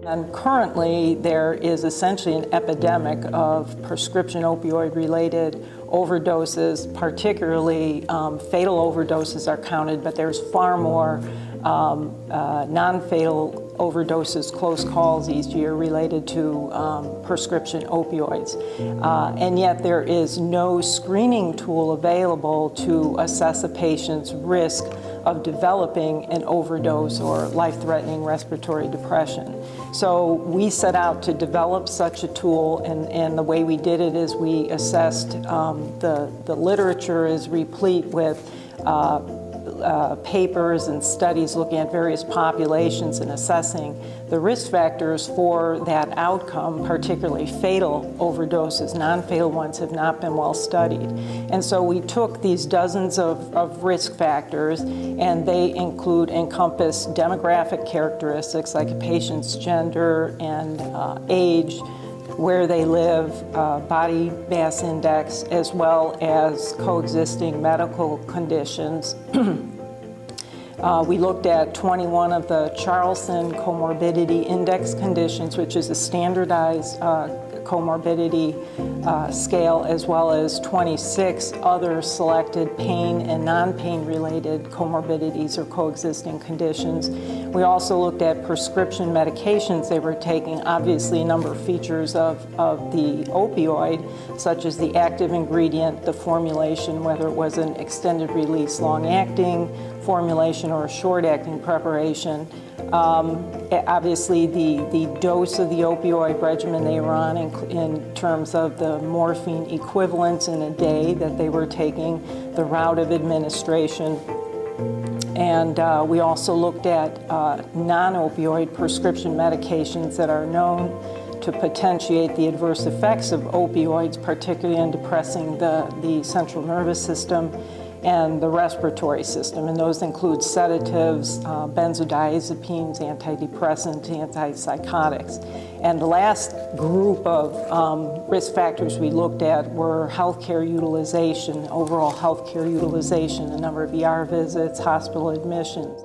And currently, there is essentially an epidemic of prescription opioid-related overdoses, particularly fatal overdoses are counted, but there's far more non-fatal overdoses, close calls each year related to prescription opioids. And yet there is no screening tool available to assess a patient's risk of developing an overdose or life-threatening respiratory depression. So we set out to develop such a tool, and the way we did it is we assessed, the literature is replete with papers and studies looking at various populations and assessing the risk factors for that outcome, particularly fatal overdoses. Non-fatal ones have not been well studied. And so we took these dozens of risk factors, and they encompass demographic characteristics like a patient's gender and age, where they live, body mass index, as well as coexisting medical conditions. We looked at 21 of the Charlson comorbidity index conditions, which is a standardized comorbidity scale, as well as 26 other selected pain and non-pain related comorbidities or coexisting conditions. We also looked at prescription medications they were taking, obviously a number of features of the opioid, such as the active ingredient, the formulation, whether it was an extended release long-acting formulation or a short-acting preparation. Obviously, the dose of the opioid regimen they were on in terms of the morphine equivalents in a day that they were taking, the route of administration. And we also looked at non-opioid prescription medications that are known to potentiate the adverse effects of opioids, particularly in depressing the central nervous system and the respiratory system, and those include sedatives, benzodiazepines, antidepressants, antipsychotics. And the last group of risk factors we looked at were healthcare utilization, overall healthcare utilization, the number of ER visits, hospital admissions.